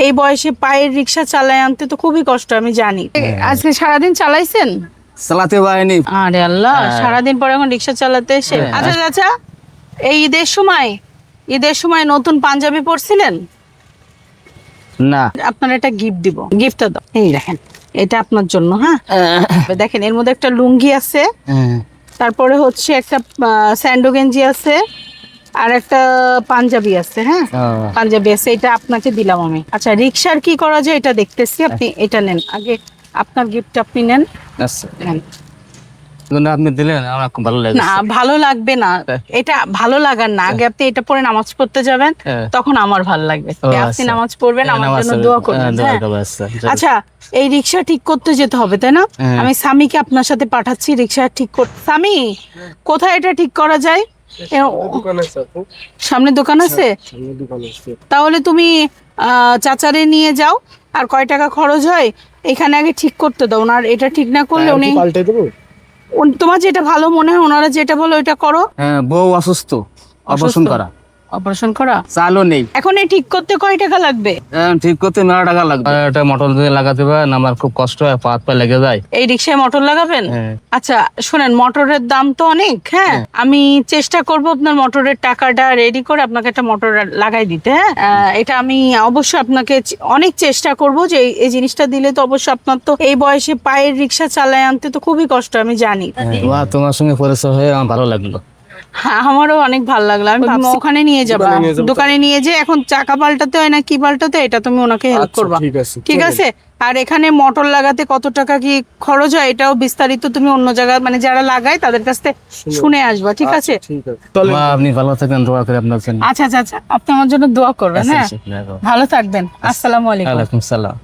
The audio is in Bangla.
এই বয়সে পায়ের রিক্সা চালায় আনতে তো খুবই কষ্ট, আমি জানি। আজকে সারাদিন চালাইছেন? চালাতে পারিনি। আরে আল্লাহ, সারাদিন পরে এখন রিক্সা চালাতে এসে। আচ্ছা চাচা, এই ঈদের সময় নতুন পাঞ্জাবি পরছিলেন? না। আপনার একটা গিফট দিব, গিফটটা দাও। এই দেখেন, এটা আপনার জন্য। হ্যাঁ, দেখেন এর মধ্যে একটা লুঙ্গি আছে, তারপরে হচ্ছে একটা স্যান্ডো গেঞ্জি আছে, আর একটা পাঞ্জাবি আছে। হ্যাঁ, পাঞ্জাবি আছে, এটা আপনাকে দিলাম আমি। আচ্ছা, রিক্সার কি করা যায় এটা দেখতেছি, আপনি এটা নেন আগে, আপনার গিফট আপনি নেন। আচ্ছা, নেন। আপনি দিলেন আমার খুব ভালো লাগে। না, ভালো লাগবে না, এটা ভালো লাগার না, আগে আপনি এটা পরে নামাজ পড়তে যাবেন, তখন আমার ভালো লাগবে। আপনি নামাজ পড়বেন, আমার জন্য দোয়া করবেন। আচ্ছা, এই রিক্সা ঠিক করতে যেতে হবে, তাই না? আমি স্বামীকে আপনার সাথে পাঠাচ্ছি রিক্সা ঠিক করতে। স্বামী, কোথায় এটা ঠিক করা যায়? সামনে দোকান আছে? তাহলে তুমি চাচারে নিয়ে যাও, আর কয় টাকা খরচ হয় এখানে আগে ঠিক করতে দাও। আর এটা ঠিক না করলে উনি, তোমার যেটা ভালো মনে হয়, ওনারা যেটা বলো ওইটা করো। হ্যাঁ, বউ অসুস্থ, অপারেশন করা, চালও নেই। এখন এই ঠিক করতে কয় টাকা লাগবে? ঠিক করতে 9 টাকা লাগবে। এটা মোটর দিয়ে লাগাতে হবে, আমার খুব কষ্ট হয়, পা পা লেগে যায়। এই রিক্সায় মোটর লাগাবেন? আচ্ছা শুনেন, মোটরের দাম তো অনেক। হ্যাঁ, আমি চেষ্টা করব আপনার মোটরের টাকাটা রেডি করে আপনাকে একটা মোটর লাগাই দিতে। হ্যাঁ, এটা আমি অবশ্যই আপনাকে অনেক চেষ্টা করব যে এই জিনিসটা দিলে তো অবশ্যই আপনার তো এই বয়সে পায়ের রিক্সা চালায় আনতে তো খুবই কষ্ট, আমি জানি। তোমার সঙ্গে পরিচয় হয়ে আমার ভালো লাগলো। আমারও অনেক ভালো লাগলো। আমি ভাবছি ওখানে নিয়ে যাবা, দোকানে নিয়ে যে এখন চাকা পাল্টাতে হয় না কি পাল্টাতে, এটা তুমি ওনাকে হেল্প করবা। ঠিক আছে। আর এখানে মোটর লাগাতে কত টাকা কি খরচ হয় এটাও বিস্তারিত তুমি অন্য জায়গায়, মানে যারা লাগায় তাদের কাছ থেকে শুনে আসবা। ঠিক আছে, আপনি ভালো থাকেন, দোয়া করে আপনার জন্য। আচ্ছা আচ্ছা, আপনি আমার জন্য দোয়া করবেন। হ্যাঁ, ভালো থাকবেন। আসসালামু আলাইকুম। ওয়ালাইকুম সালাম।